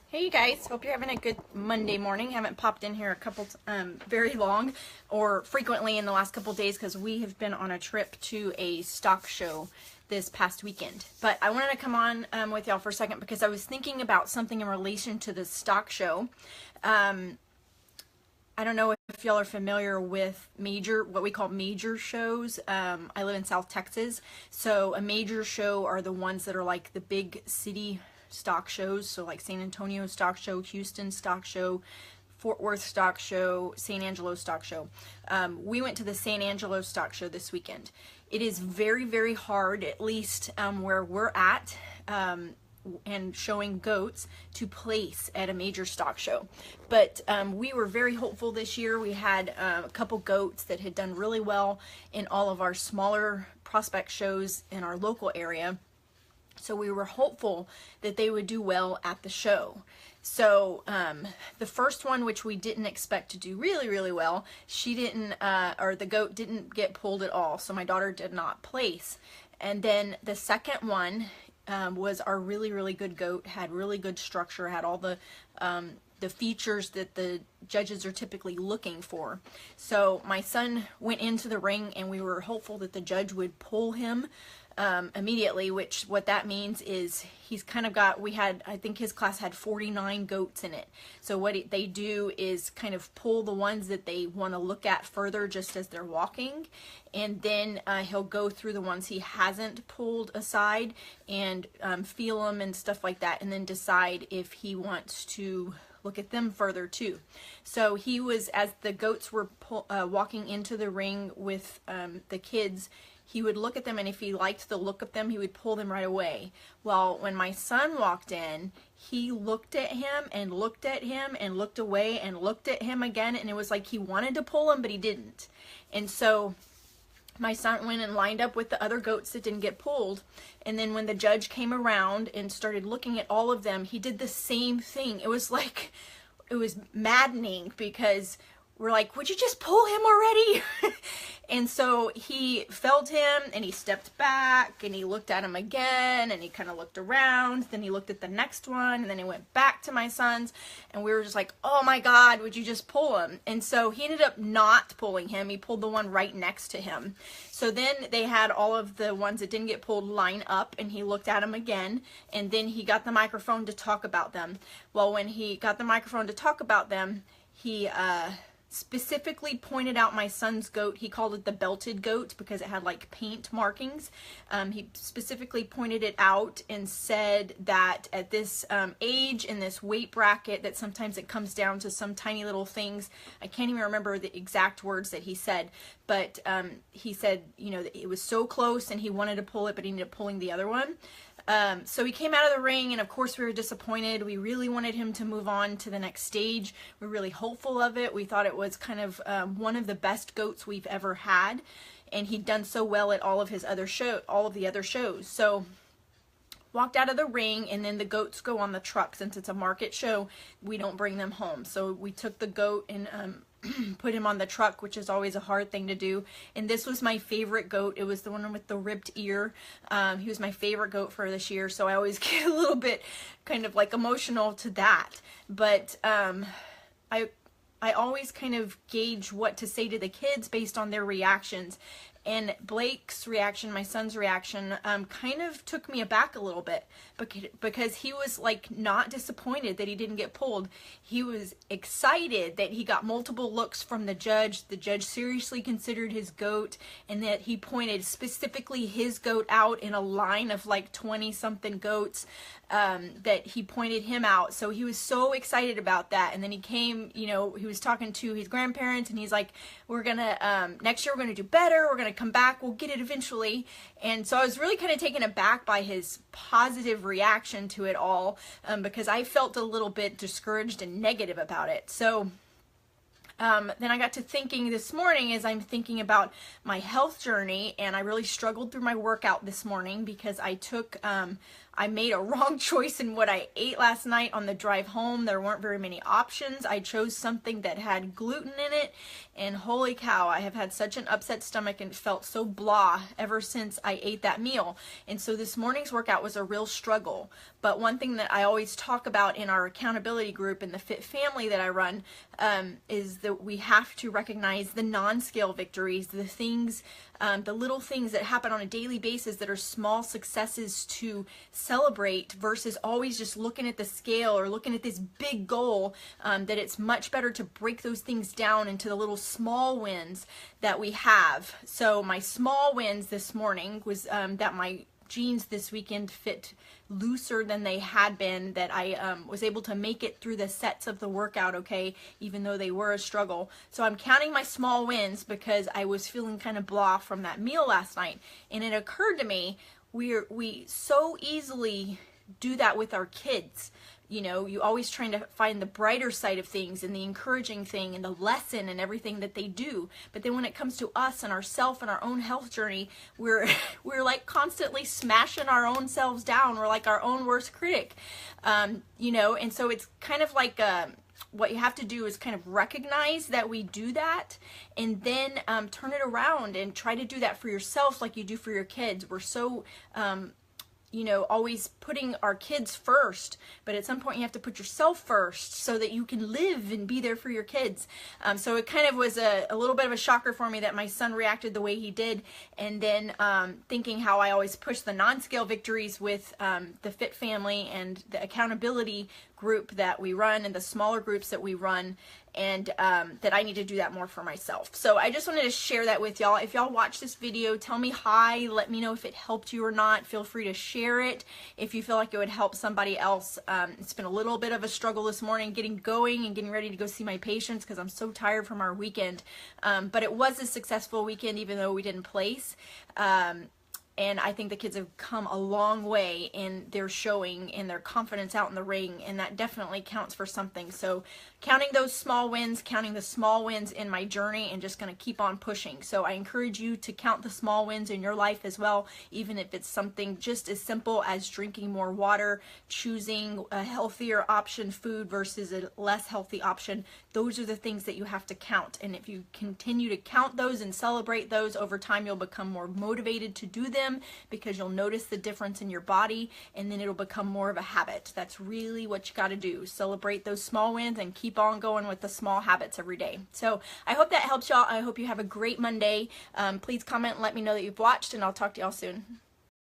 Hey you guys, hope you're having a good Monday morning. Haven't popped in here a couple very long or frequently in the last couple days because we have been on a trip to a stock show this past weekend. But I wanted to come on with y'all for a second because I was thinking about something in relation to the stock show. I don't know if y'all are familiar with what we call major shows. I live in South Texas, so a major show are the ones that are like the big city stock shows, so like San Antonio Stock Show, Houston Stock Show, Fort Worth Stock Show, San Angelo Stock Show. We went to the San Angelo Stock Show this weekend. It is very, very hard, at least where we're at, and showing goats to place at a major stock show. But we were very hopeful this year. We had a couple goats that had done really well in all of our smaller prospect shows in our local area. So we were hopeful that they would do well at the show. So the first one, which we didn't expect to do really, really well, the goat didn't get pulled at all. So my daughter did not place. And then the second one was our really, really good goat, had really good structure, had all the features that the judges are typically looking for. So my son went into the ring and we were hopeful that the judge would pull him immediately, which what that means is he's kind of got, I think his class had 49 goats in it. So what they do is kind of pull the ones that they want to look at further just as they're walking. And then he'll go through the ones he hasn't pulled aside and feel them and stuff like that, and then decide if he wants to look at them further too. So he was, as the goats were walking into the ring with the kids, he would look at them, and if he liked the look of them, he would pull them right away. Well, when my son walked in, he looked at him and looked at him and looked away and looked at him again, and it was like he wanted to pull him, but he didn't. And so my son went and lined up with the other goats that didn't get pulled, and then when the judge came around and started looking at all of them, he did the same thing. It was maddening because we're like, would you just pull him already? And so he felt him and he stepped back and he looked at him again and he kind of looked around. Then he looked at the next one and then he went back to my son's, and we were just like, oh my God, would you just pull him? And so he ended up not pulling him. He pulled the one right next to him. So then they had all of the ones that didn't get pulled line up, and he looked at them again, and then he got the microphone to talk about them. Well, when he got the microphone to talk about them, he specifically pointed out my son's goat. He called it the belted goat because it had like paint markings. He specifically pointed it out and said that at this age, in this weight bracket, that sometimes it comes down to some tiny little things. I can't even remember the exact words that he said, but he said, that it was so close and he wanted to pull it, but he ended up pulling the other one. So he came out of the ring, and of course we were disappointed. We really wanted him to move on to the next stage. We were really hopeful of it. We thought it was kind of one of the best goats we've ever had, and he'd done so well at all of the other shows. So walked out of the ring, and then the goats go on the truck. Since it's a market show, we don't bring them home. So we took the goat and put him on the truck, which is always a hard thing to do. And this was my favorite goat. It was the one with the ripped ear. He was my favorite goat for this year, so I always get a little bit kind of like emotional to that. But I always kind of gauge what to say to the kids based on their reactions. And Blake's reaction, my son's reaction, kind of took me aback a little bit because he was like not disappointed that he didn't get pulled. He was excited that he got multiple looks from the judge. The judge seriously considered his goat, and that he pointed specifically his goat out in a line of like 20 something goats, that he pointed him out. So he was so excited about that. And then he came, he was talking to his grandparents, and he's like, we're gonna, next year we're gonna do better. We're gonna come back. We'll get it eventually. And so I was really kind of taken aback by his positive reaction to it all, because I felt a little bit discouraged and negative about it. So then I got to thinking this morning, as I'm thinking about my health journey, and I really struggled through my workout this morning because I took I made a wrong choice in what I ate last night on the drive home. There weren't very many options. I chose something that had gluten in it, and holy cow, I have had such an upset stomach and felt so blah ever since I ate that meal. And so this morning's workout was a real struggle. But one thing that I always talk about in our accountability group in the Fit Family that I run is that we have to recognize the non-scale victories, the things, the little things that happen on a daily basis that are small successes to celebrate versus always just looking at the scale or looking at this big goal, that it's much better to break those things down into the little small wins that we have. So my small wins this morning was that my jeans this weekend fit looser than they had been, that I was able to make it through the sets of the workout okay, even though they were a struggle. So I'm counting my small wins because I was feeling kind of blah from that meal last night. And it occurred to me, we so easily do that with our kids. You know, you always trying to find the brighter side of things and the encouraging thing and the lesson and everything that they do. But then when it comes to us and ourself and our own health journey, we're like constantly smashing our own selves down. We're like our own worst critic, you know. And so it's kind of like what you have to do is kind of recognize that we do that, and then turn it around and try to do that for yourself like you do for your kids. We're so you know, always putting our kids first, but at some point you have to put yourself first so that you can live and be there for your kids. So it kind of was a little bit of a shocker for me that my son reacted the way he did, and then thinking how I always push the non-scale victories with the Fit Family and the accountability group that we run and the smaller groups that we run, and that I need to do that more for myself. So I just wanted to share that with y'all. If y'all watch this video, tell me hi, let me know if it helped you or not. Feel free to share it if you feel like it would help somebody else. It's been a little bit of a struggle this morning getting going and getting ready to go see my patients because I'm so tired from our weekend, but it was a successful weekend even though we didn't place. And I think the kids have come a long way in their showing and their confidence out in the ring, and that definitely counts for something. So counting those small wins, counting the small wins in my journey, and just going to keep on pushing. So I encourage you to count the small wins in your life as well, even if it's something just as simple as drinking more water, choosing a healthier option food versus a less healthy option. Those are the things that you have to count. And if you continue to count those and celebrate those over time, you'll become more motivated to do them, because you'll notice the difference in your body, and then it'll become more of a habit. That's really what you got to do. Celebrate those small wins and keep on going with the small habits every day. So I hope that helps y'all. I hope you have a great Monday. Please comment and let me know that you've watched, and I'll talk to y'all soon.